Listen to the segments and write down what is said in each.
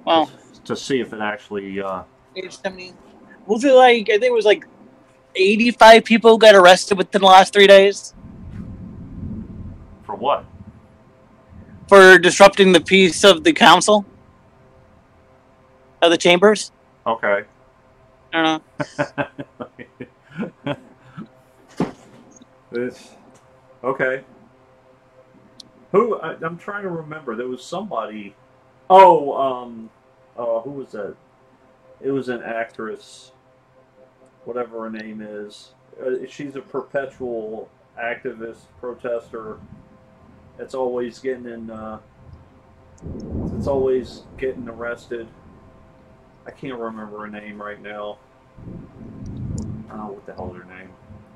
Well, to see if it actually. age 70. Was it like, I think it was like 85 people got arrested within the last 3 days For what? for disrupting the peace of the council, of the chambers. Okay. I don't know. It's okay. Who I'm trying to remember. There was somebody. Oh, who was that? It was an actress, whatever her name is. She's a perpetual activist, protester. It's always getting in. It's always getting arrested. I can't remember her name right now. I don't know what the hell is her name,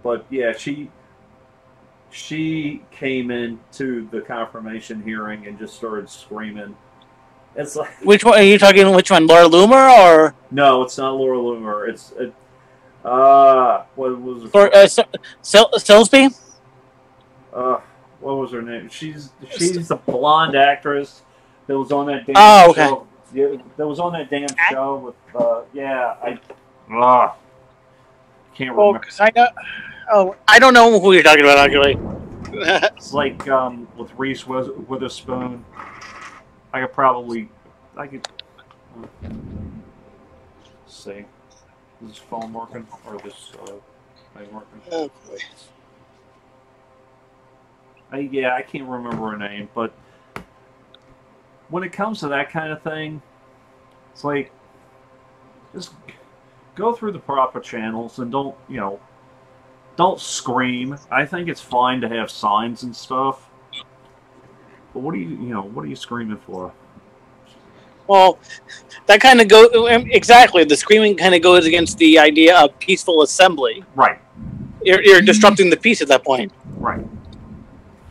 but yeah, she came into the confirmation hearing and just started screaming. It's like, Which one are you talking? Which one, Laura Loomer or no, it's not Laura Loomer. It's what was or Silsby? What was her name? She's the blonde actress that was on that damn Oh, okay. show. Yeah, that was on that damn show with yeah, I can't Well, remember. because I know. Oh, I don't know who you're talking about actually. It's like with Reese Witherspoon. I could see. Is this phone working or this thing working? Oh boy. I can't remember her name, but when it comes to that kind of thing, it's like just go through the proper channels and don't scream. I think it's fine to have signs and stuff. But what are you screaming for? Well, that kind of goes exactly. The screaming kind of goes against the idea of peaceful assembly. Right. You're disrupting the peace at that point. Right.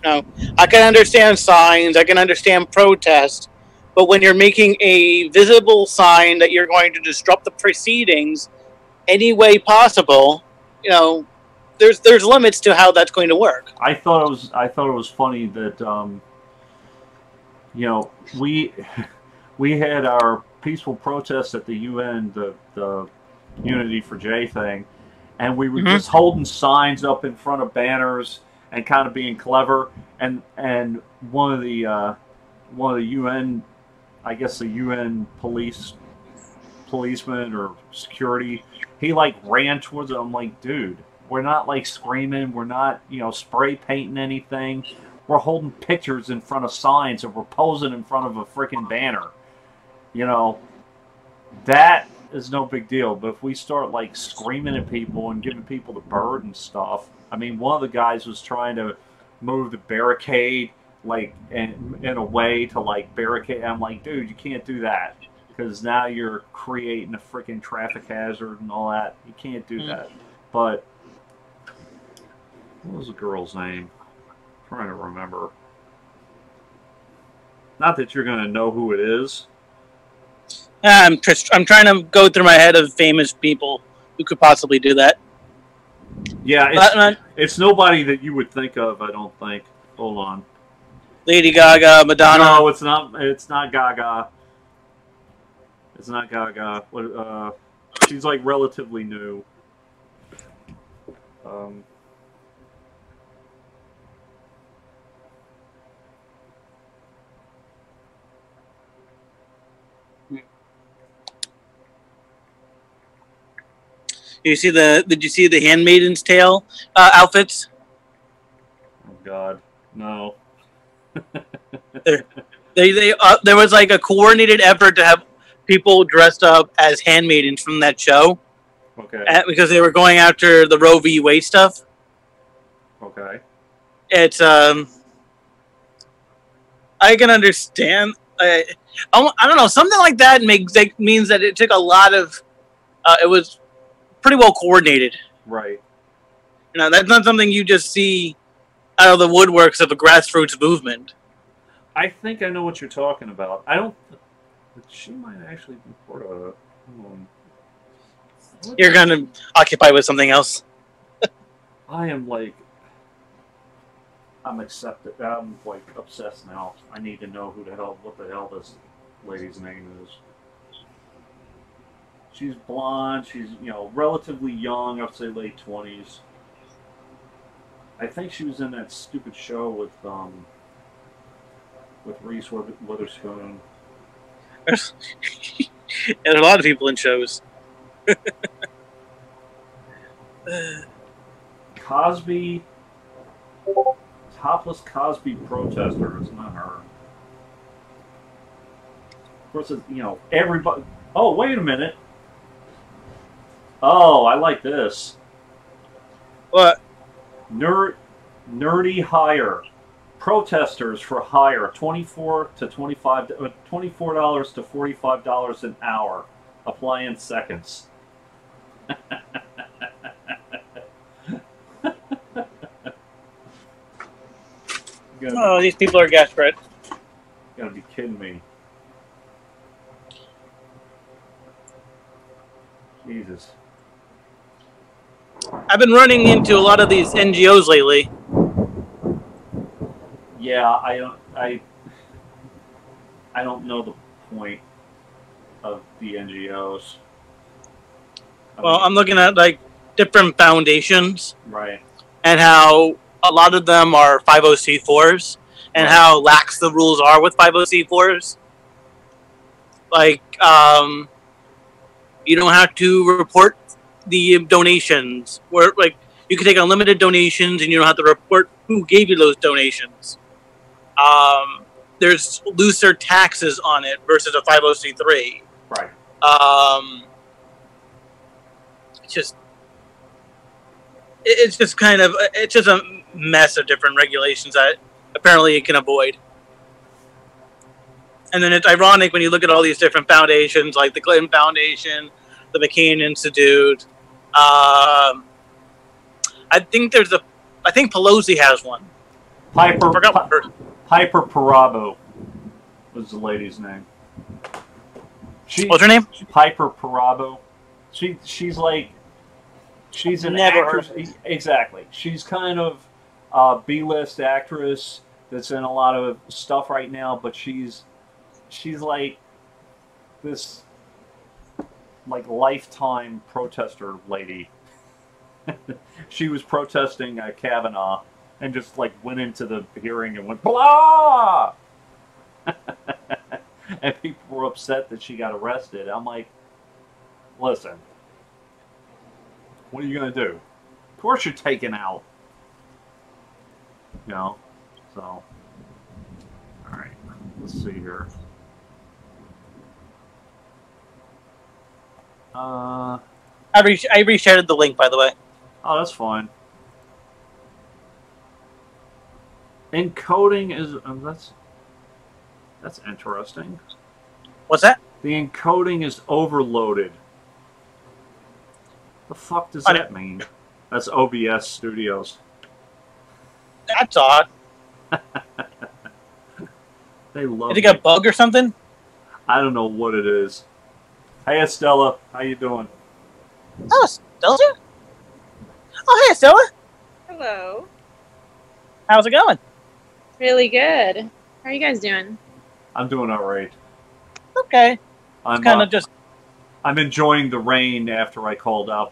No, I can understand signs. I can understand protest, but when you're making a visible sign that you're going to disrupt the proceedings any way possible, there's limits to how that's going to work. I thought it was funny that we had our peaceful protest at the UN, the Unity for J thing, and we were just holding signs up in front of banners and kind of being clever. And one of the UN, I guess the UN policeman or security, he like ran towards it. I'm like, dude, we're not like screaming, we're not spray painting anything. We're holding pictures in front of signs and we're posing in front of a freaking banner. That is no big deal. But if we start like screaming at people and giving people the bird and stuff, I mean, one of the guys was trying to move the barricade like in a way to like barricade. I'm like, dude, you can't do that because now you're creating a freaking traffic hazard and all that. You can't do that. But what was the girl's name? I'm trying to remember. Not that you're going to know who it is. I'm trying to go through my head of famous people who could possibly do that. Yeah, it's nobody that you would think of, I don't think. Hold on. Lady Gaga, Madonna. No, it's not Gaga. It's not Gaga. She's like relatively new. Did you see the Handmaid's Tale outfits? Oh God, no. There was like a coordinated effort to have people dressed up as handmaidens from that show. Okay. Because they were going after the Roe v. Wade stuff. Okay. It's I can understand. I don't know, something like that means that it took a lot of. It was pretty well coordinated. Right. That's not something you just see out of the woodworks of a grassroots movement. I think I know what you're talking about. I don't. She might actually be part of. You're gonna occupy with something else. I am like. I'm accepted. I'm like obsessed now. I need to know what the hell this lady's name is. She's blonde. She's, relatively young. I'd say late 20s. I think she was in that stupid show with Reese Witherspoon. And there are a lot of people in shows. Cosby, topless Cosby protester. It's not her. Of course, it's, everybody. Oh, wait a minute. Oh, I like this. What? Nerdy hire. Protesters for hire. $24 to $45 an hour. Apply in seconds. Oh, these people are desperate. You gotta be kidding me. Jesus. I've been running into a lot of these NGOs lately. Yeah, I don't know the point of the NGOs. I'm looking at like different foundations, right, and how a lot of them are 50c4s, and right. how lax the rules are with 50c4s. Like, you don't have to report the donations. Where like you can take unlimited donations, and you don't have to report who gave you those donations. There's looser taxes on it versus a 50c3. Right. It's just kind of it's just a mess of different regulations that apparently it can avoid. And then it's ironic when you look at all these different foundations, like the Clinton Foundation, the McCain Institute. I think Pelosi has one. Piper Parabo was the lady's name. What's her name? Piper Parabo. She's an actress. Exactly. She's kind of a B-list actress that's in a lot of stuff right now, but she's like this lifetime protester lady. She was protesting Kavanaugh and just went into the hearing and went blah, and people were upset that she got arrested. I'm like, listen, what are you gonna do? Of course you're taken out. So all right, let's see here. I reshared the link, by the way. Oh, that's fine. Encoding is that's interesting. What's that? The encoding is overloaded. The fuck does that mean? That's OBS Studios. That's odd. They love. Did it get a bug or something? I don't know what it is. Hey, Estella, how you doing? Oh, Stella? Oh, hey, Stella. Hello. How's it going? Really good. How are you guys doing? I'm doing all right. Okay. I'm kind of just. I'm enjoying the rain after I called out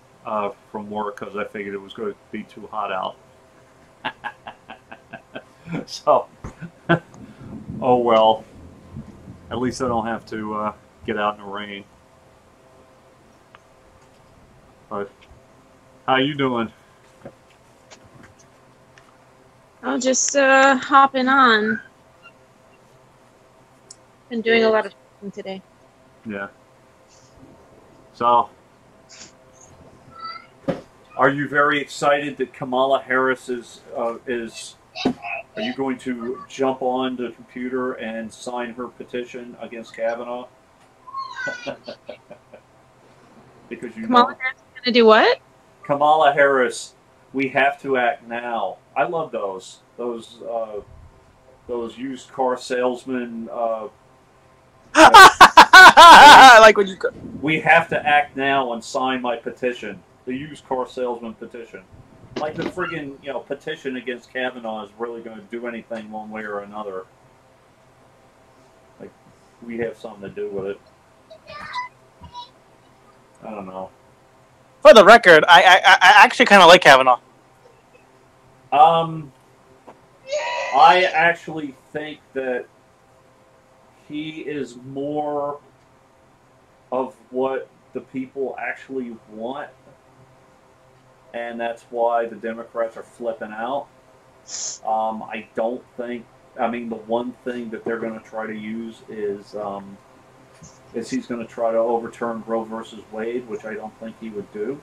from work because I figured it was going to be too hot out. So, oh well. At least I don't have to get out in the rain. But how you doing? I'll just hopping on. Been doing a lot of today. Yeah. So, are you very excited that Kamala Harris is? Are you going to jump on the computer and sign her petition against Kavanaugh? Because Kamala Harris is going to do what? Kamala Harris, we have to act now. I love those used car salesmen. I like when you. We have to act now and sign my petition. The used car salesman petition. Like the friggin', petition against Kavanaugh is really going to do anything one way or another. Like, we have something to do with it. I don't know. For the record, I actually kind of like Kavanaugh. I actually think that he is more of what the people actually want, and that's why the Democrats are flipping out. I don't think. I mean, the one thing that they're going to try to use is he's going to try to overturn Roe versus Wade, which I don't think he would do.